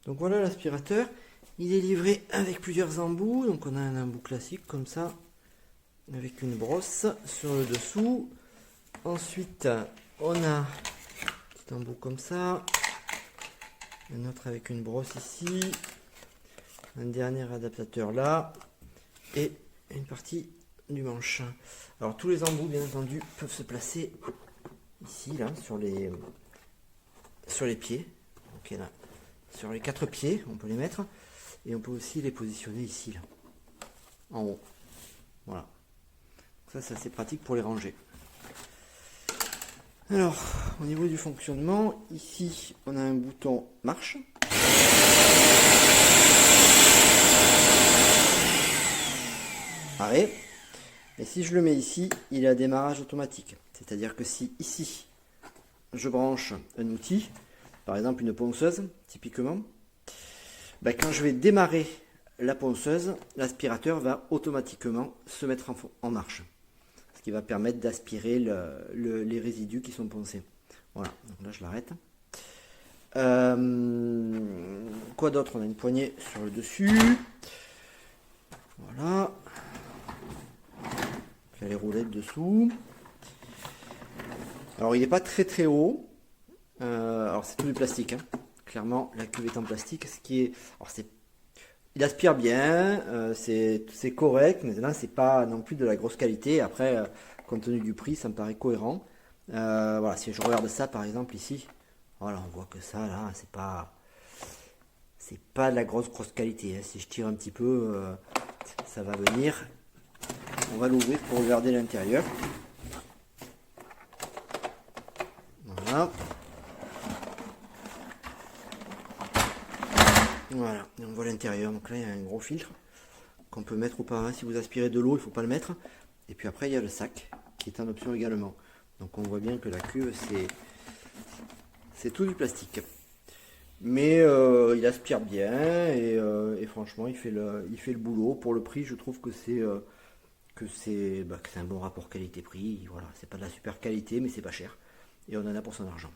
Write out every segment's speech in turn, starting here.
Donc voilà l'aspirateur. Il est livré avec plusieurs embouts. Donc on a un embout classique comme ça, avec une brosse sur le dessous. Ensuite, on a un petit embout comme ça. Un autre avec une brosse ici. Un dernier adaptateur là. Et une partie du manche. Alors tous les embouts, bien entendu, peuvent se placer ici, là, sur les pieds. Ok, là. Sur les 4 pieds, on peut les mettre. Et on peut aussi les positionner ici, là, en haut. Voilà. Ça, c'est assez pratique pour les ranger. Alors, au niveau du fonctionnement, ici, on a un bouton marche. Arrêt. Et si je le mets ici, il a démarrage automatique. C'est-à-dire que si ici, je branche un outil, par exemple une ponceuse, typiquement, ben quand je vais démarrer la ponceuse, l'aspirateur va automatiquement se mettre en marche. Ce qui va permettre d'aspirer les résidus qui sont poncés. Voilà, donc là je l'arrête. Quoi d'autre? On a une poignée sur le dessus. Voilà. Il y a les roulettes dessous. Alors il n'est pas très haut. Alors c'est tout du plastique. Hein. Clairement, la cuve est en plastique. Ce qui est, alors il aspire bien, c'est correct, mais là c'est pas non plus de la grosse qualité. Après, compte tenu du prix, ça me paraît cohérent. Voilà, si je regarde ça par exemple ici, voilà, on voit que ça là, c'est pas de la grosse qualité. Hein. Si je tire un petit peu, ça va venir. On va l'ouvrir pour regarder l'intérieur. Voilà. Voilà, et on voit l'intérieur. Donc là, il y a un gros filtre qu'on peut mettre ou pas. Si vous aspirez de l'eau, il ne faut pas le mettre. Et puis après, il y a le sac qui est en option également. Donc on voit bien que la cuve, c'est tout du plastique. Mais il aspire bien et franchement, il fait le boulot. Pour le prix, je trouve que c'est un bon rapport qualité-prix. Voilà, c'est pas de la super qualité, mais c'est pas cher. Et on en a pour son argent.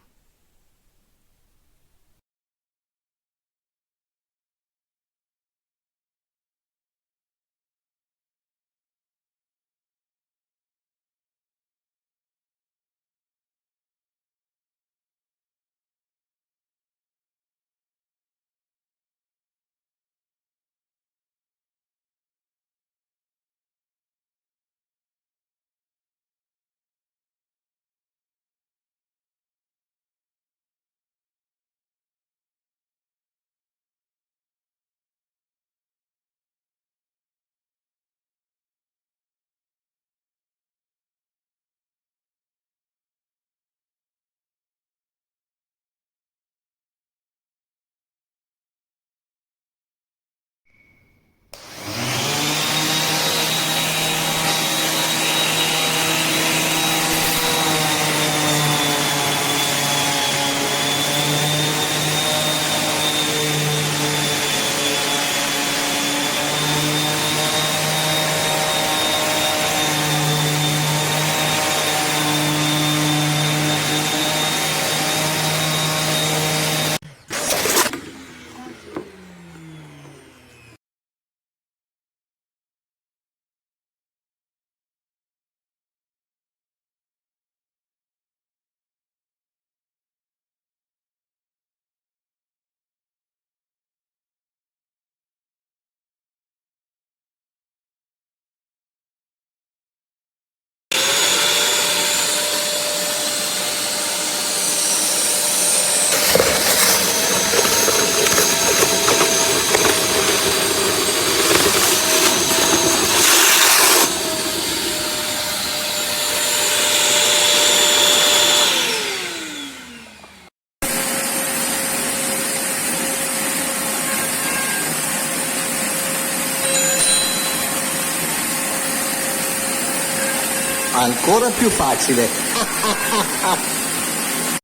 Ancora più facile.